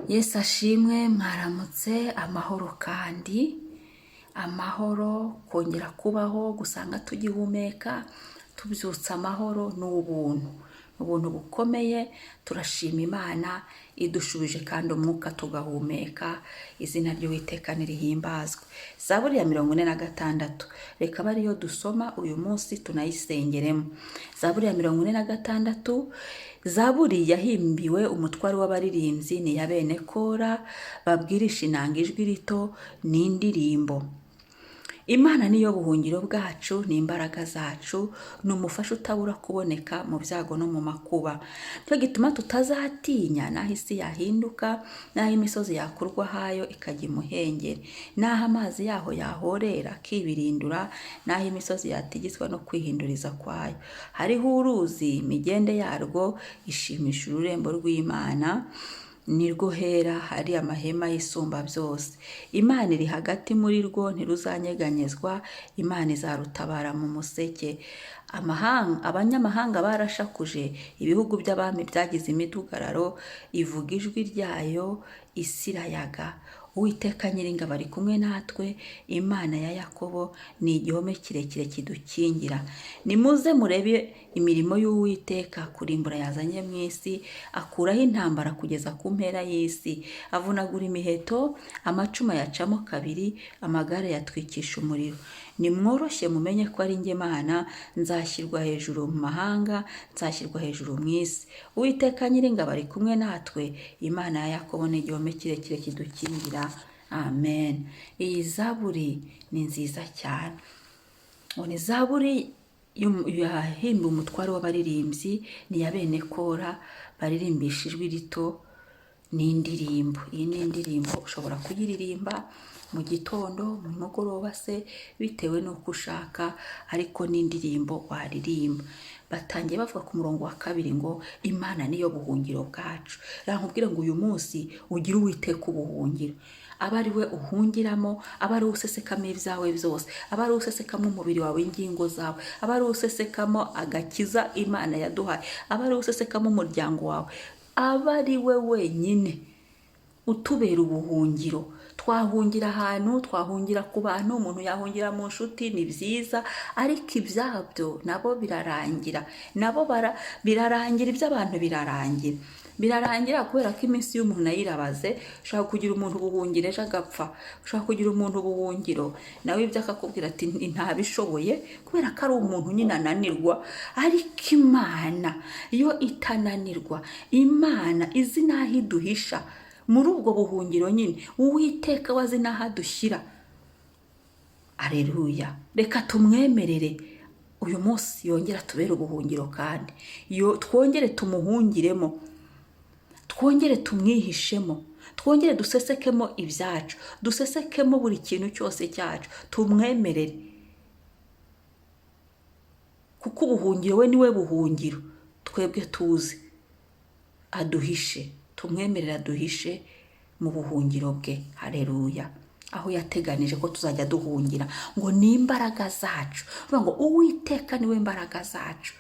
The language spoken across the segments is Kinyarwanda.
Yesu ashimwe, mwaramutse, amahoro kandi amahoro, kongera kubaho, gusanga tugihumeka, tubyutsa amahoro n'ubuntu. Ubuntu bukomeye, turashima Imana idushubije kandi umwuka tugahumeka, izina ry'Uwiteka nirihimbazwe. Zaburi ya 46, reka abe ariyo dusoma uyu munsi tunayisengeremo. Zaburi ya 46, Zaburi yahimbiwe umutware w'abaririmbyi, ni ya bene Kora, babwirisha inanga ijwi rito n'indirimbo. Imana niyo buhungiro bwacu, ni imbaraga zacu, ni umufasha utabura kuboneka mu byago no mu makuba. Cyo gituma tutazatinya naho isi yahinduka, naho imisozi yakurwa hayo ikajya imuhengeri, naho amazi yaho yahorera akibirindura, naho imisozi yatigizwa no kwihinduriza kwayo. Hariho uruzi, imigende yarwo ishimisha ururembo rw'Imana, nirwo hera hari amahema y'isumba byose. Imana iri hagati muri rwo, ntiruzanyeganyezwa, Imana izarutabara mu museke. Abanyamahanga barashakuje, ibihugu by'abami byagize imidugararo, ivuga ijwi ryayo, isi irayaga. Uwiteka Nyiringabo ari kumwe natwe, Imana ya Yakobo ni igihome kirekire kidukingira. Nimuze murebe imirimo y'Uwiteka, kurimbura yazanye mu isi, akuraho intambara kugeza ku mpera y'isi, avunagura imiheto, amacuma yacamo kabiri, amagare yatwikisha umuriro. Nimworoshye mumenye ko ari njye Mana, nzashyirwa hejuru mu mahanga, nzashyirwa hejuru mu isi. Uwiteka Nyiringabo ari kumwe natwe, Imana ya Yakobo ni igihome kirekire kidukingira. Amen. Iyi zaburi ni nziza cyane. Ni zaburi yahimbiwe umutware w'abaririmbyi, ni ya bene Kora, baririmbisha ijwi rito n'indirimbo. Iyi ni indirimbo ushobora kuyiririmba mu gitondo, mu mugoroba se, bitewe n'uko ushaka, ariko n'indirimbo waririmba. Batangiye bavuga ku murongo wa 2 ngo Imana niyo buhungiro bwacu. Nkubwire ngo uyu munsi ugire Uwiteka ubuhungiro, aba ari we uhungiramo, aba ari usesekamo ibyawe byose, aba ari usesekamo umubiri wawe, ingingo zawe, aba ari usesekamo agakiza Imana yaduhaye, aba ari usesekamo umuryango wawe, aba ari we wenyine utubera ubuhungiro. Twahungira ahantu, twahungira ku bantu, umuntu yahungira mu nshuti, ni byiza, ariko ibyabyo nabo birarangira, birarangira, iby'abantu birarangira kubera ko iminsi y'umuntu ayirabaze. Ushaka kugira umuntu ubuhungiro ejo agapfa, ushaka kugira umuntu ubuhungiro nawe ibyo akakubwira ati ntabishoboye, kubera ko ari umuntu nyine ananirwa. Ariko Imana yo itananirwa, Imana izi n'aho iduhisha. Muri ubwo buhungiro nyine Uwiteka wazi n'aho adushyira. Aleluya. Reka tumwemerere uyu munsi yongera tubere ubuhungiro, kandi twongere tumuhungiremo, twongere tumwihishemo, twongere dusesekemo ibyacu, dusesekemo buri kintu cyose cyacu, tumwemerere, kuko ubuhungiro we niwe buhungiro twebwe tuzi. Aduhishe, tumwemerera aduhishe mu buhungiro bwe. Haleluya. Aho yateganije ko tuzajya duhungira, ngo ni imbaraga zacu. Nuvuga ngo Uwiteka niwe imbaraga zacu.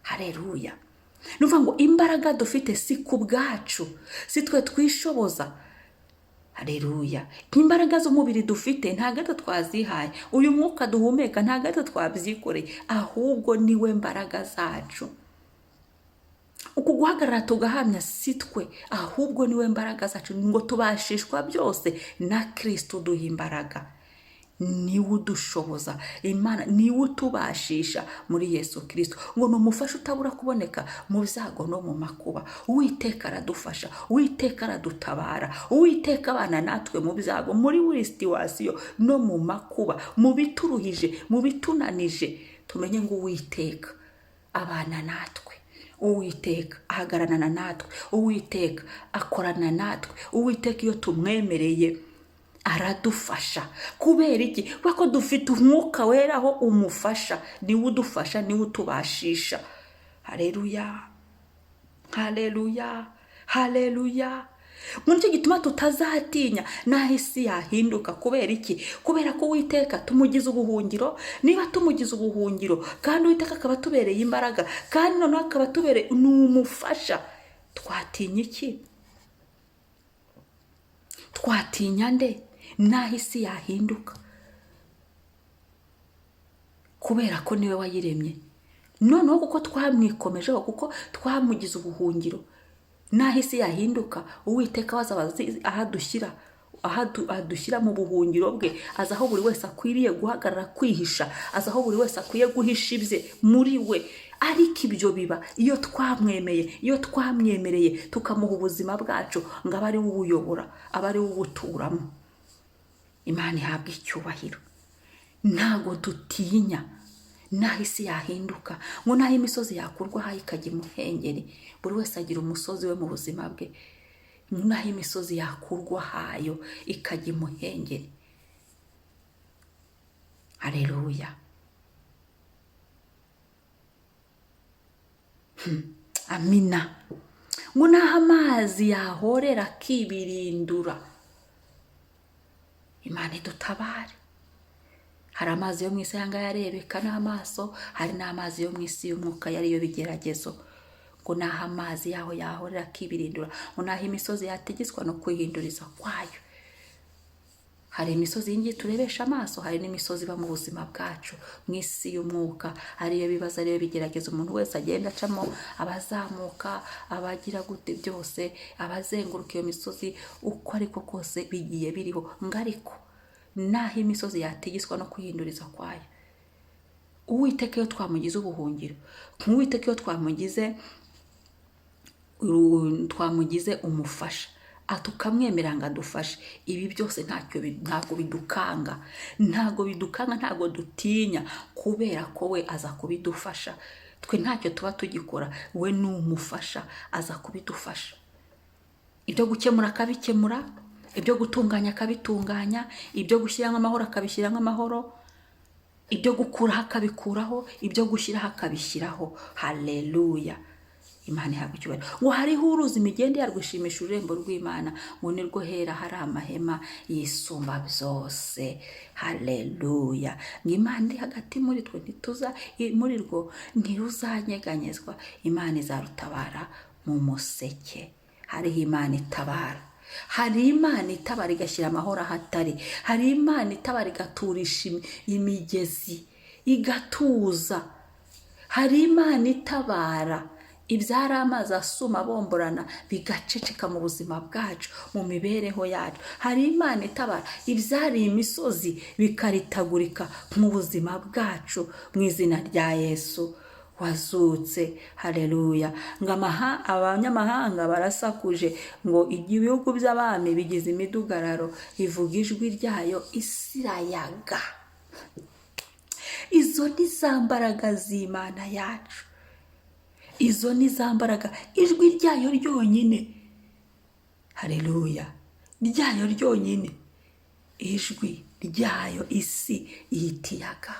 Haleluya. Nuvuga ngo imbaraga dufite si ku bwacu, si twe twishoboza. Haleluya. Imbaraga z'umubiri dufite ntabwo ari twazihaye, uyu mwuka duhumeka ntabwo ari twabyikoreye, ahubwo niwe mbaraga zacu. Uku guhagarara tugahamya si twe, ahubwo niwe mbaraga zacu, ngo tubashishwa byose na Kristo duha imbaraga. Niwe udushoboza, Imana niwe utubashisha muri Yesu Kristo, ngo ni umufasha utabura kuboneka mu byago no mu makuba. Uwiteka aradufasha, Uwiteka aradutabara, Uwiteka abana natwe mu byago, muri buri situwasiyo no mu makuba, mu bituruhije, mu bitunanije. Tumenye ngo Uwiteka abana natwe, Uwiteka ahagararana natwe, Uwiteka akorana natwe, Uwiteka iyo tumwemereye aradufasha. Kubera iki? Kuko dufite umwuka wera aho umufasha, niwe udufasha, niwe utubashisha. Haleluya, haleluya, haleluya. Muri cyo gituma tutazatinya naho isi yahinduka. Kubera iki? Kubera ko Uwiteka tumugize ubuhungiro. Niba tumugize ubuhungiro kandi Uwiteka akaba tubereye imbaraga, kandi noneho akaba tubereye n'umufasha, twatinya iki? twatinya nde naho isi yahinduka? Kubera ko niwe wayiremye. Noneho kuko twamwikomejeho, kuko twamugize ubuhungiro, naho isi yahinduka, Uwiteka wazaba ahadushyira mu buhungiro bwe, azi aho buri wese akwiriye guhagarara kwihisha, azi aho buri wese akwiye guhisha ibye muri we. Ariko ibyo biba iyo twamwemeye, iyo twamwemereye tukamuha ubuzima bwacu ngo abe ari we ubuyobora, abe ari we ubuturamo. Imana ihabwa icyubahiro. Ntago dutinya naho isi yahinduka, ngo naho imisozi yakurwaho ikajya imuhengeri. Buri wese agira umusozi we mu buzima bwe. Naho imisozi yakurwa hayo ikajya imuhengeri. Haleluya. Amina. Ngo naho amazi yahorera akibirindura, Imana idutabare. Hari amazi yo mu isi yanga yarebeka n'amaso, hari n'amazi yo mu isi y'umwuka yariyo bigeragezo. Ngo naho amazi yaho yahorera akibirindura, ngo naho imisozi yategetswa no kwihinduriza kwayo. Hari imisozi y'ingi turebesha amaso, hari n'imisozi iba mu buzima bwacu mu isi y'umwuka, ariyo bibaza, ariyo bigerageza umuntu wese agenda acamo, abazamuka, abagira gute byose, abazenguruka iyo misozi uko ariko kose bigiye biriho. Ariko naho imisozi yategetswa no kwihinduriza kwayo, Uwiteka iyo twamugize ubuhungiro, Uwiteka iyo twamugize umufasha, tukamwemera ngo adufashe, ibi byose ntabwo bidukanga, ntabwo dutinya, kubera ko we aza kubidufasha. Twe ntacyo tuba tugikora, we ni umufasha, aza kubidufasha. Ibyo gukemura akabikemura, ibyo gutunganya akabitunganya, ibyo gushyiramo amahoro akabishyiramo amahoro, ibyo gukuraho akabikuraho, ibyo gushyiraho akabishyiraho. Haleluya. Imana ihabwa icyubahiro. Ngo hariho uruzi imigende yarwishimisha ururembo rw'Imana, ngo nirwo hera hari amahema yisumba byose. Haleluya. Ngo Imana iri hagati muri twe, muri rwo ntiruzanyeganyezwa. Imana izarutabara mu museke. Hariho Imana itabara. Hari Imana itabara igashyira amahoro ahatari. Hari Imana itabara igaturisha imigezi igatuza. Hari Imana itabara ibyari amazi asuma bomborana bigaceceka mu buzima bwacu, mu mibereho yacu. Hari Imana itabara ibyari imisozi bikaritagurika mu buzima bwacu, mu izina rya Yesu wazutse. Haleluya. Ngo abanyamahanga barasakuje, ngo ibihugu by'abami bigize imidugararo, ivuga ijwi ryayo isi irayaga. Izo ni za mbaraga z'Imana yacu, izo ni za mbaraga, ijwi ryayo ryonyine. Haleluya. Ryayo ryonyine, ijwi ryayo isi ihitiyaga.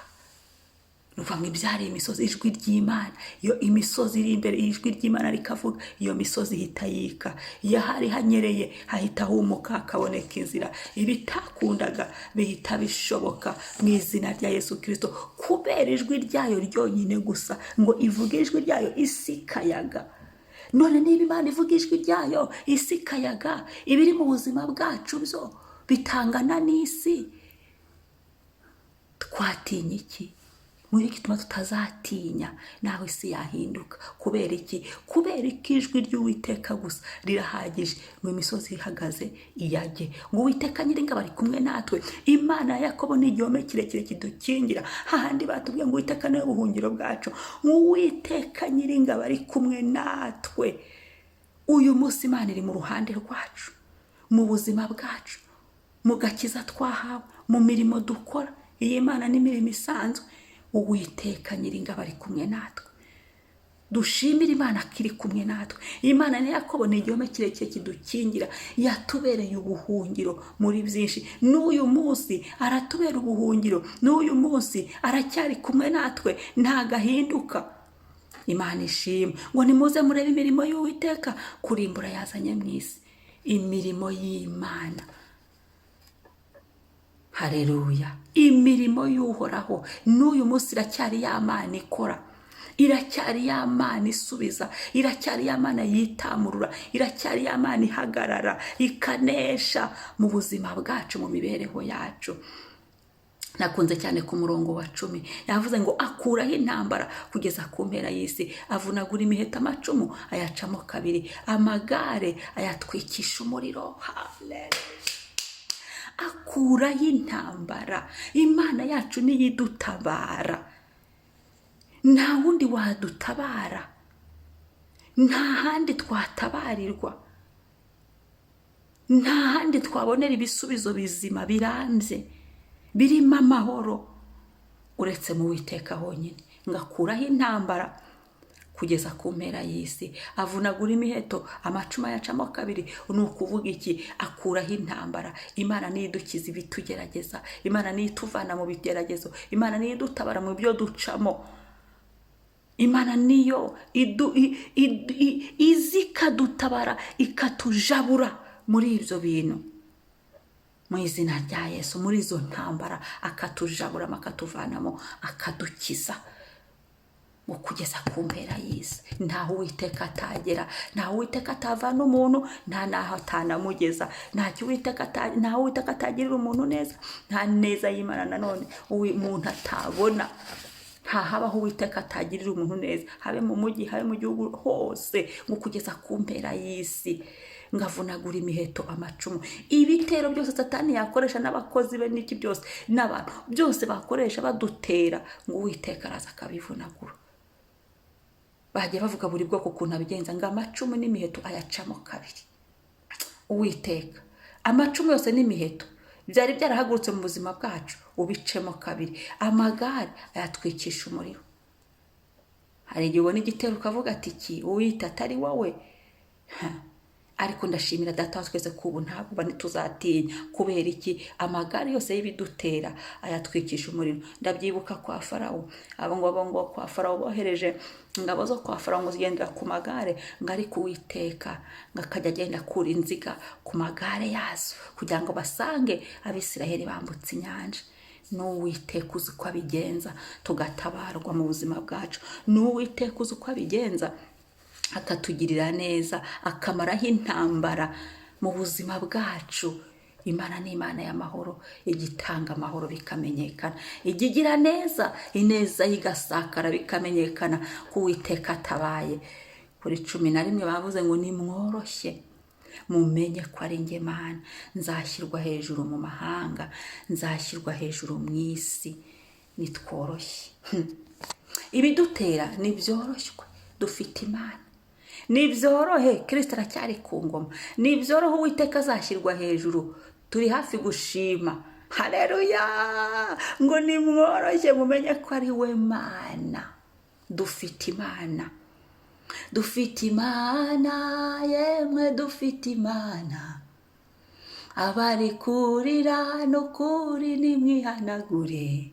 Nuvuga ngo ibyari imisozi, ijwi ry'Imana, iyo imisozi iri imbere, ijwi ry'Imana rikavuga, iyo misozi ihita yika. Iyo hari hanyereye hahita humuka, hakaboneka inzira. Ibitakundaga bihita bishoboka mu izina rya Yesu Kristo, kubera ijwi ryayo ryonyine gusa. Ngo ivuge ijwi ryayo isi ikayaga. None niba Imana ivuga ijwi ryayo isi ikayaga, ibiri mu buzima bwacu byo bitangana n'isi, twatinya iki? Muri gituma tutazatinya naho isi yahinduka. Kubera iki? Kubera ijwi ry'Uwiteka gusa rirahagije. Ngo imisozi ihagaze iyage. Ngo Uwiteka nyiringabo ari kumwe natwe. Imana ya Yakobo ni igihome kirekire kidukingira. Hahandi batubwiye ngo Uwiteka niwe buhungiro bwacu. Ngo Uwiteka nyiringabo ari kumwe natwe. Uyu munsi Imana iri mu ruhande rwacu, mu buzima bwacu, mu gakiza twahawe, mu mirimo dukora. Iyi Imana ni imirimo isanzwe. Uwiteka nyiringabo ari kumwe natwe. Dushimire Imana kiri kumwe natwe. Imana ni Yakobo ni igihome kirekire kidukingira, yatubereye ubuhungiro muri byinshi. N'uyu munsi aratubera ubuhungiro, n'uyu munsi aracyari kumwe natwe, ntagahinduka. Imana ishimwe. Ngo nimuze murebe imirimo y'Uwiteka, kurimbura yazanye mu isi. Imirimo y'Imana. Haleluya. Imirimo y'Uhoraho n'uyu munsi iracyari ya Mana ikora. iracyari ya mana isubiza, iracyari ya mana yitamurura, iracyari ya mana ihagarara ikanesha mu buzima bwacu, mu mibereho yacu. Nakunze cyane ku murongo wa 10 yavuze ngo akuraho intambara kugeza ku mpera y'isi, avunagura imiheto amacumu ayacamo kabiri, amagare ayatwikisha umuriro. Haleluya! Akuraho intambara. Imana yacu niyo idutabara, nta wundi wadutabara, nta handi twatabarirwa, nta handi twabonera ibisubizo bizima birambye birimo amahoro uretse mu Uwiteka honyine. Ngakuraho intambara kugeza ku mpera y'isi, avunagura imiheto amacumu ayacamo kabiri. Ni ukuvuga iki? Akuraho intambara. Imana niyo idukiza ibitugerageza, Imana niyo ituvana mu bigeragezo, Imana niyo idutabara mu byo ducamo, Imana niyo izi ikadutabara ikatujabura muri ibyo bintu, mu izina rya Yesu. Muri izo ntambara akatujaburamo, akatuvanamo, akadukiza mu kugeza ku mpera y'isi. Ntaho Uwiteka atagera, ntaho Uwiteka atavana umuntu, nta naho atanamugeza, ntaho Uwiteka atagirira umuntu neza, nta neza y'Imana nanone umuntu atabona. Nta habaho Uwiteka atagirira umuntu neza, habe mu mujyi, habe mu gihugu hose, ngo kugeza ku mpera y'isi. Ngavunagura imiheto amacumu. Ibitero byose Satani yakoresha n'abakozi be n'iki byose n'abantu byose bakoresha badutera, ngo Uwiteka araza akabivunagura. Bagiye bavuga buri bwoko ukuntu abigenza, ngo amacumu n'imiheto ayacamo kabiri. Uwiteka amacumu yose n'imiheto byari byarahagurutse mu buzima bwacu ubicemo kabiri. Amagare ayatwikisha umuriro. Hari igihe ubona igitero ukavuga ati iki Uwita atari wowe, ariko ndashimira Data wa twese ko ubu ntabwo ntituzatinya. Kubera iki? Amagare yose y'ibidutera ayatwikisha umuriro. Ndabyibuka kwa Farawo, abo kwa Farawo bohereje ingabo zo kwa Farawo ngo zigendera ku magare, ngo ariko Uwiteka ngo akajya agenda akura inziga ku magare yazo kugira ngo basange Abisiraheli bambutse inyanja. N'Uwiteka uzi uko abigenza tugatabarwa mu buzima bwacu. N'Uwiteka uzi uko abigenza akatugirira neza, akamaraho intambara mu buzima bwacu. Imana ni Imana y'amahoro, igitanga amahoro bikamenyekana, igigira neza, ineza igasakara bikamenyekana ko Uwiteka atabaye. Kuri 11 bavuze ngo nimworoshye mumenye ko ari njye Mana, nzashyirwa hejuru mu mahanga, nzashyirwa hejuru mu isi. Nitworoshye ibidutera nibyoroshywe, dufite Imana. Nibyorohe Kristo aracyari ku ngoma, nibyorohe Uwiteka azashyirwa hejuru. Turi hafi gushima. Haleluya! Ngo nimworoshye mumenye ko ari we Mana. Dufite Imana, dufite Imana, yemwe dufite Imana. Abari kurira n'ukuri nimwihanagure.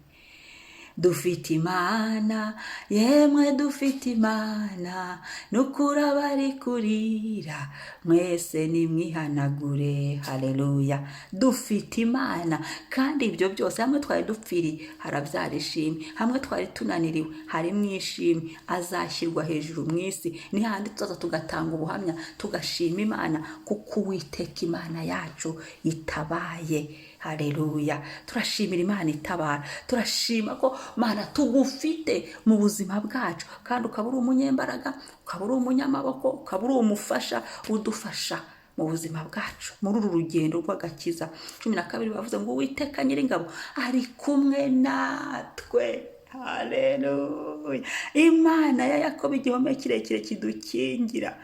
Dufite Imana, yemwe dufite Imana, n'ukuri abari kurira mwese nimwihanagure. Haleluya! Dufite Imana, kandi ibyo byose hamwe twari dupfiri harabyara ishimwe, hamwe twari tunaniriwe harimo ishimwe. Azashyirwa hejuru mu isi, ni handi tuzaza tugatanga ubuhamya tugashima Imana kuko Uwiteka Imana yacu itabaye. Haleluya! Turashimira Imana itabara, turashima ko Mana tugufite mu buzima bwacu, kandi ukaba uri umunyembaraga, ukaba uri umunyamaboko, ukaba uri umufasha udufasha mu buzima bwacu muri uru rugendo rw'agakiza. 12 bavuze ngo Uwiteka Nyiringabo ari kumwe natwe. Haleluya! Imana ya Yakobo igihome kirekire kidukingira.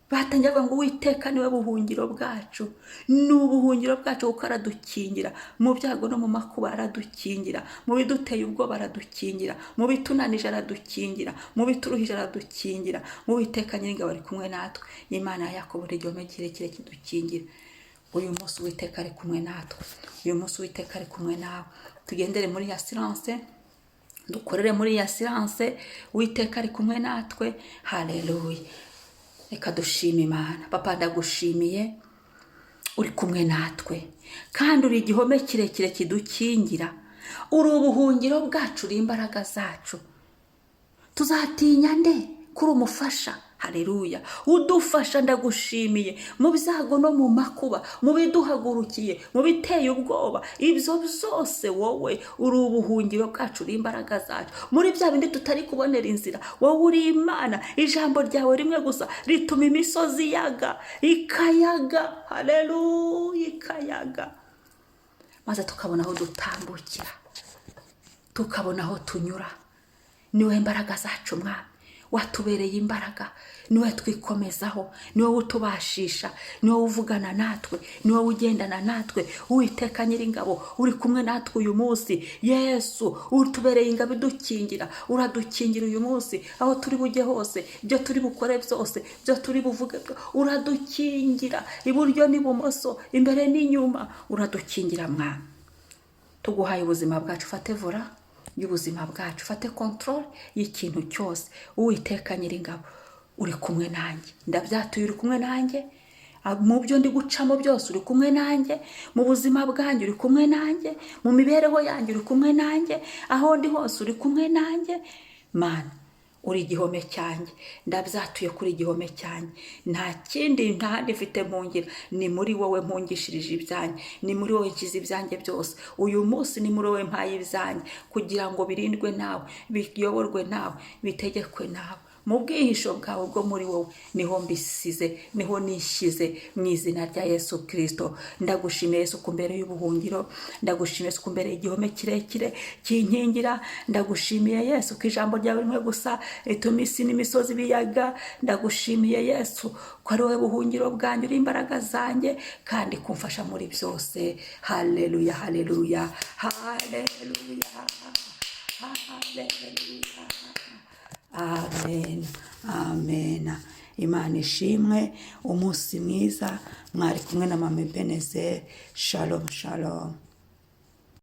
Batangira ngo Uwiteka niwe buhungiro bwacu, n'ubuhungiro bwacu kuko aradukingira mu byago no mu makuba, aradukingira mu biduteye ubwoba, aradukingira mu bitunanije, aradukingira mu bituruhije, aradukingira. Uwiteka Nyiringabo ari kumwe natwe. Imana ya Yakobo igihome kirekire kidukingira. Uyu munsi Uwiteka ari kumwe natwe, uyu munsi Uwiteka ari kumwe nawe. Tugendere muri ya silence, dukorere muri ya silence. Uwiteka ari kumwe natwe. Haleluya! Reka dushime Imana. Papa, ndagushimiye, uri kumwe natwe, kandi uri igihome kirekire kidukingira, uri ubuhungiro bwacu, uri imbaraga zacu. tuzatinya nde? Kuri umufasha. Haleluya, udufasha. Ndagushimiye mu byago no mu makuba, mu biduhagurukiye, mu biteye ubwoba, ibyo byose wowe uri ubuhungiro bwacu, uri imbaraga zacu. Muri bya bindi tutari kubonera inzira, wowe uri Imana. Ijambo ryawe rimwe gusa rituma imisozi yaga, ikayaga. Haleluya, ikayaga, maze tukabona aho dutambukira, tukabona aho tunyura. Niwe mbaraga zacu Mwami, watubereye imbaraga, niwe twikomezaho, niwe utubashisha, niwe uvugana natwe, niwe ugendana natwe. Uwiteka Nyiringabo, uri kumwe natwe uyu munsi. Yesu, utubereye ingabo idukingira, uradukingira uyu munsi. Aho turi bujye hose, ibyo turi bukore byose, ibyo turi buvuge, uradukingira iburyo n'ibumoso, imbere n'inyuma, uradukingira Mwami. Tuguhaye ubuzima bwacu, fate vora y'ubuzima bwacu, fate control y'ikintu cyose. Uwiteka Nyiringabo, uri kumwe nanjye, ndabyatuye uri kumwe nanjye, mu byo ndi gucamo byose uri kumwe nanjye, mu buzima bwanjye uri kumwe nanjye, mu mibereho yanjye uri kumwe nanjye, aho ndi hose uri kumwe nanjye. Mana, uri igihome cyanjye, ndabyatuye kuri igihome cyanjye. Nta kindi, nta handi mfite mpungira, ni muri wowe mpungishirije ibyanjye, ni muri wowe nkiza ibyanjye byose. Uyu munsi ni muri wowe mpaye ibyanjye, kugira ngo birindwe nawe, biyoborwe nawe, bitegekwe nawe. Mu bwihisho bwawe bwo muri wowe niho mbisize, niho nishyize, mu izina rya Yesu Kristo. Ndagushimiye Yesu kumbere y'ubuhungiro, ndagushimiye Yesu kumbere igihome kirekire kinkingira, ndagushimiye Yesu ko ijambo ryawe rimwe gusa rituma isi n'imisozi biyaga. Ndagushimiye Yesu ko ari wowe buhungiro bwanjye, uri imbaraga zanjye, kandi kumfasha muri byose. Haleluya, haleluya, haleluya, haleluya. Amen, amen. Imana ishimwe. Umunsi mwiza. Mwari kumwe na Mama Ebenezer. Shalom, shalom.